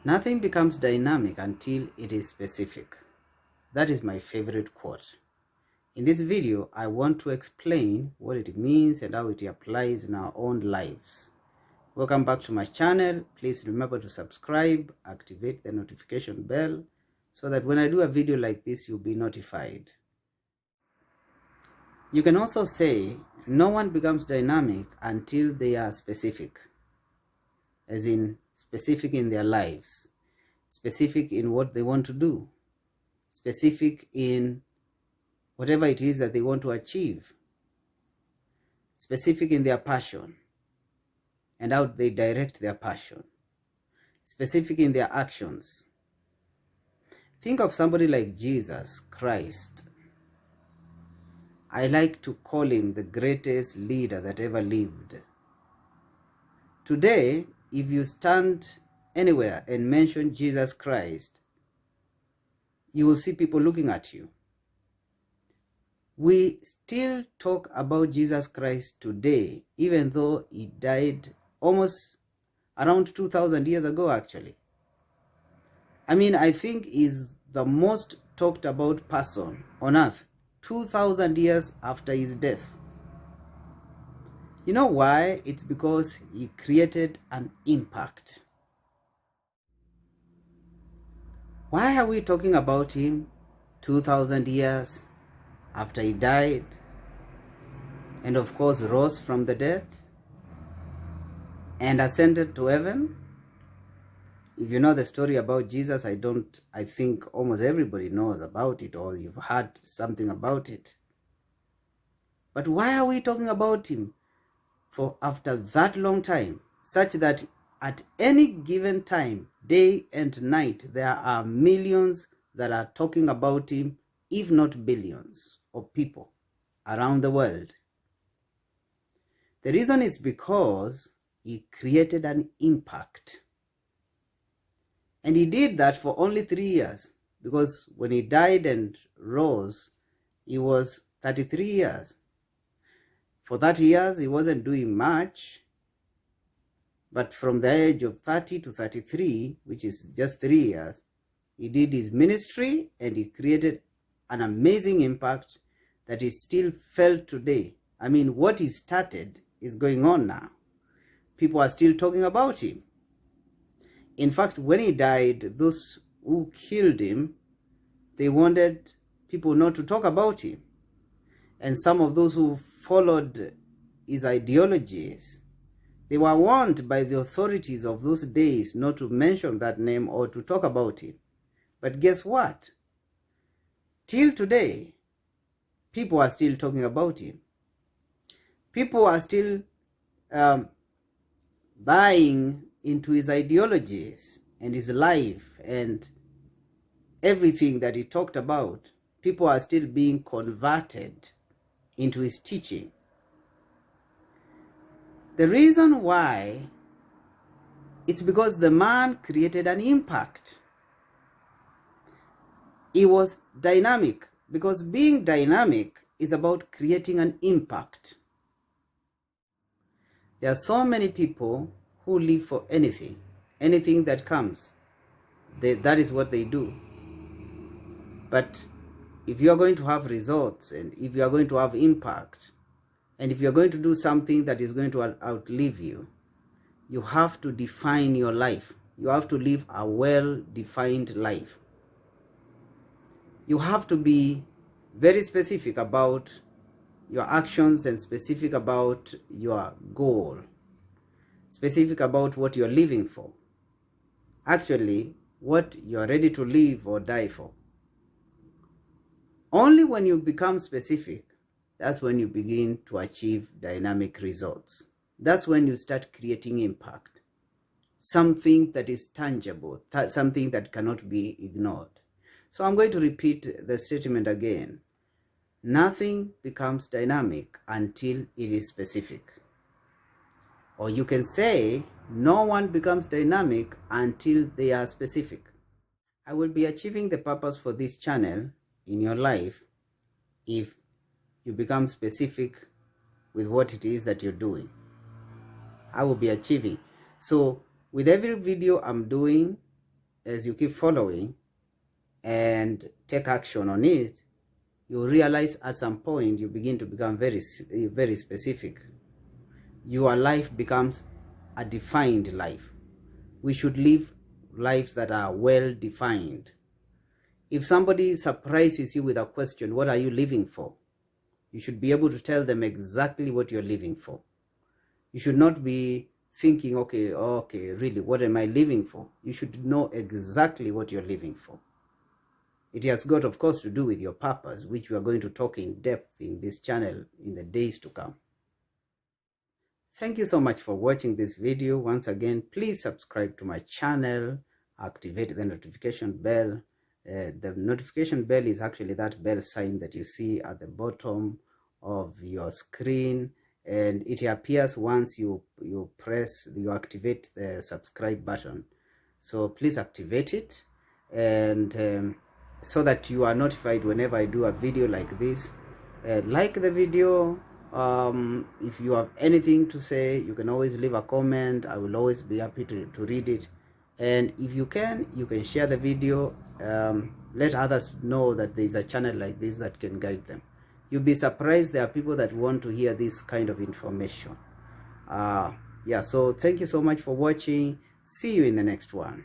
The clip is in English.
Nothing becomes dynamic until it is specific. That is my favorite quote. In this video, I want to explain what it means and how it applies in our own lives. Welcome back to my channel. Please remember to subscribe, activate the notification bell so that when I do a video like this, you'll be notified. You can also say, no one becomes dynamic until they are specific, as in specific in their lives, specific in what they want to do, specific in whatever it is that they want to achieve, specific in their passion and how they direct their passion, specific in their actions. Think of somebody like Jesus Christ. I like to call him the greatest leader that ever lived. Today, if you stand anywhere and mention Jesus Christ, you will see people looking at you. We still talk about Jesus Christ today, even though he died almost around 2,000 years ago, actually. I mean, I think he's the most talked about person on earth, 2,000 years after his death. You know why? It's because he created an impact. Why are we talking about him 2,000 years after he died and of course rose from the dead and ascended to heaven? If you know the story about Jesus, I think almost everybody knows about it, or you've heard something about it. But why are we talking about him for after that long time, such that at any given time, day and night, there are millions that are talking about him, if not billions of people around the world? The reason is because he created an impact. And he did that for only 3 years, because when he died and rose, he was 33 years. For 30 years, he wasn't doing much. But from the age of 30 to 33, which is just 3 years, he did his ministry and he created an amazing impact that is still felt today. I mean, what he started is going on now. People are still talking about him. In fact, when he died, those who killed him, they wanted people not to talk about him. And some of those who followed his ideologies, they were warned by the authorities of those days not to mention that name or to talk about him. But guess what? Till today, people are still talking about him. People are still buying into his ideologies and his life and everything that he talked about. People are still being converted into his teaching. The reason why, it's because the man created an impact. He was dynamic, because being dynamic is about creating an impact. There are so many people who live for anything that comes. That is what they do. But if you are going to have results, and if you are going to have impact, and if you are going to do something that is going to outlive you, you have to define your life. You have to live a well-defined life. You have to be very specific about your actions and specific about your goal, specific about what you're living for. Actually, what you're ready to live or die for. Only when you become specific, that's when you begin to achieve dynamic results. That's when you start creating impact. Something that is tangible, something that cannot be ignored. So I'm going to repeat the statement again. Nothing becomes dynamic until it is specific. Or you can say, no one becomes dynamic until they are specific. I will be achieving the purpose for this channel in your life if you become specific with what it is that you're doing. I will be achieving. So with every video I'm doing, as you keep following and take action on it, you realize at some point you begin to become very specific. Your life becomes a defined life. We should live lives that are well defined. If somebody surprises you with a question, what are you living for? You should be able to tell them exactly what you're living for. You should not be thinking, okay, really, what am I living for? You should know exactly what you're living for. It has got, of course, to do with your purpose, which we are going to talk in depth in this channel in the days to come. Thank you so much for watching this video. Once again, please subscribe to my channel, activate the notification bell. The notification bell is actually that bell sign that you see at the bottom of your screen, and it appears once you activate the subscribe button. So please activate it, and so that you are notified whenever I do a video like this. Like the video. If you have anything to say, you can always leave a comment. I will always be happy to read it. And if you can share the video. Let others know that there is a channel like this that can guide them. You'll be surprised there are people that want to hear this kind of information. Yeah, so thank you so much for watching. See you in the next one.